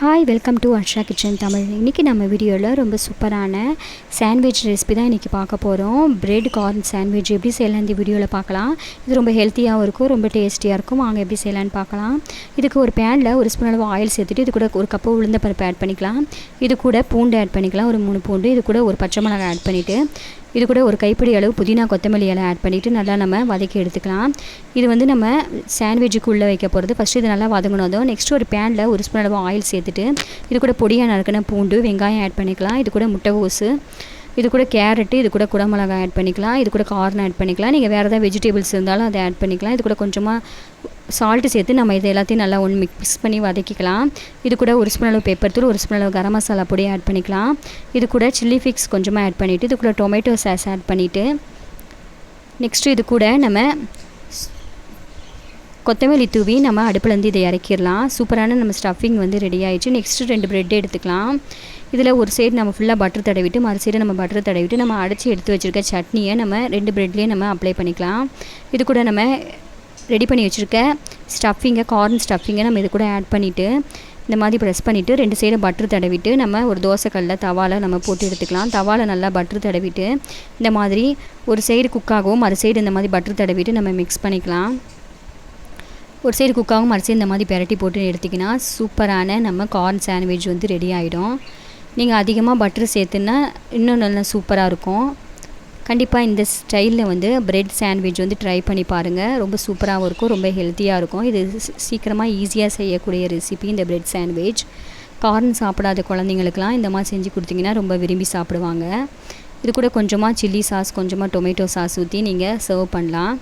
Hi welcome to Arsha kitchen Tamil. இன்றைக்கி நம்ம வீடியோவில் ரொம்ப சூப்பரான சாண்ட்விச் ரெசிபி தான் இன்றைக்கி பார்க்க போகிறோம். பிரெட் கார்ன் சாண்ட்விச் எப்படி செய்யலாம் இந்த வீடியோவில் பார்க்கலாம். இது ரொம்ப ஹெல்த்தியாகவும் இருக்கும், ரொம்ப டேஸ்டியாக இருக்கும். வாங்க எப்படி செய்யலான்னு பார்க்கலாம். இதுக்கு ஒரு பேனில் ஒரு ஸ்பூன் அளவு ஆயில் சேர்த்துட்டு இது கூட ஒரு கப்பு உளுந்த பருப்பு ஆட் பண்ணிக்கலாம். இது கூட பூண்டு ஆட் பண்ணிக்கலாம், ஒரு 3 பூண்டு. இது கூட ஒரு பச்சை மிளகாய் ஆட் பண்ணிவிட்டு இது கூட ஒரு கைப்பிடி அளவு புதினா கொத்தமல்லி இலை ஆட் பண்ணிவிட்டு நல்லா நம்ம வதக்கி எடுத்துக்கலாம். இது வந்து நம்ம சாண்ட்விட்சுக்குள்ளே வைக்க போகிறது. ஃபஸ்ட்டு இது நல்லா வதங்கினதும் நெக்ஸ்ட்டு ஒரு பேனில் ஒரு ஸ்பூன் அளவு ஆயில் சேர்த்துட்டு இது கூட பொடியாக நறுக்கின பூண்டு வெங்காயம் ஆட் பண்ணிக்கலாம். இது கூட முட்டைகோஸு, இது கூட கேரட்டு, இது கூட குடமிளகாய் ஆட் பண்ணிக்கலாம். இது கூட கார்ன் ஆட் பண்ணிக்கலாம். நீங்கள் வேறு ஏதாவது வெஜிடபிள்ஸ் இருந்தாலும் அதை ஆட் பண்ணிக்கலாம். இது கூட கொஞ்சமாக சால்ட்டு சேர்த்து நம்ம இது எல்லாத்தையும் நல்லா மிக்ஸ் பண்ணி வதக்கிக்கலாம். இது கூட ஒரு ஸ்பூன் அளவு பெப்பர் தூள், ஒரு ஸ்பூன் அளவு கரம் மசாலா பொடி ஆட் பண்ணிக்கலாம். இது கூட சில்லி ஃபிக்ஸ் கொஞ்சமாக ஆட் பண்ணிவிட்டு இது கூட டொமேட்டோ சாஸ் ஆட் பண்ணிவிட்டு நெக்ஸ்ட்டு இது கூட நம்ம கொத்தமல்லி தூவி நம்ம அடுப்புலேருந்து இதை இறக்கிடலாம். சூப்பரான நம்ம ஸ்டஃபிங் வந்து ரெடி ஆகிடுச்சு. நெக்ஸ்ட்டு 2 ப்ரெட் எடுத்துக்கலாம். இதில் ஒரு சைடு நம்ம ஃபுல்லாக பட்டர் தடவிட்டு மறு சைடு நம்ம பட்டர் தடவிட்டு நம்ம அடைச்சி எடுத்து வச்சுருக்க சட்னியை நம்ம 2 ப்ரெட்லேயே நம்ம அப்ளை பண்ணிக்கலாம். இது கூட நம்ம ரெடி பண்ணி வச்சுருக்க ஸ்டஃபிங்கை, கார்ன் ஸ்டஃபிங்கை நம்ம இது கூட ஆட் பண்ணிவிட்டு இந்த மாதிரி ப்ரெஸ் பண்ணிவிட்டு 2 சைடு பட்டர் தடவிட்டு நம்ம ஒரு தோசைக்கல்லில் தவாவில் நம்ம போட்டு எடுத்துக்கலாம். தவாவில் நல்லா பட்டர் தடவிட்டு இந்த மாதிரி ஒரு சைடு குக்காகவும் மறு சைடு இந்த மாதிரி பட்டர் தடவிட்டு நம்ம மிக்ஸ் பண்ணிக்கலாம். ஒரு சைடு குக்காகவும் மறு சைடு இந்த மாதிரி பெரட்டி போட்டு எடுத்திங்கன்னா சூப்பரான நம்ம கார்ன் சாண்ட்விச் வந்து ரெடி ஆகிடும். நீங்கள் அதிகமாக பட்டர் சேர்த்துன்னா இன்னும் நல்லா சூப்பராக இருக்கும். கண்டிப்பாக இந்த ஸ்டைலில் வந்து பிரெட் சாண்ட்விச் வந்து ட்ரை பண்ணி பாருங்கள். ரொம்ப சூப்பராகவும் இருக்கும், ரொம்ப ஹெல்த்தியாக இருக்கும். இது சீக்கிரமாக ஈஸியாக செய்யக்கூடிய ரெசிபி இந்த பிரெட் சாண்ட்விச். கார்ன் சாப்பிடாத குழந்தைங்களுக்கெலாம் இந்த மாதிரி செஞ்சு கொடுத்தீங்கன்னா ரொம்ப விரும்பி சாப்பிடுவாங்க. இது கூட கொஞ்சமாக சில்லி சாஸ், கொஞ்சமாக டொமேட்டோ சாஸ் ஊற்றி நீங்கள் சர்வ் பண்ணலாம்.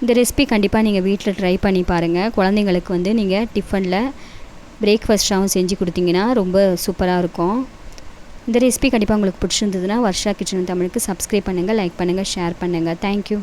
இந்த ரெசிபி கண்டிப்பாக நீங்கள் வீட்டில் ட்ரை பண்ணி பாருங்கள். குழந்தைங்களுக்கு வந்து நீங்கள் டிஃபனில் பிரேக்ஃபாஸ்ட்டாகவும் செஞ்சு கொடுத்தீங்கன்னா ரொம்ப சூப்பராக இருக்கும். இந்த ரெசிபி கண்டிப்பாக உங்களுக்கு பிடிச்சிருந்ததுன்னா வர்ஷா கிச்சன் தமிழுக்கு சப்ஸ்கிரைப் பண்ணுங்கள், லைக் பண்ணுங்கள், ஷேர் பண்ணுங்கள். தேங்க்யூ.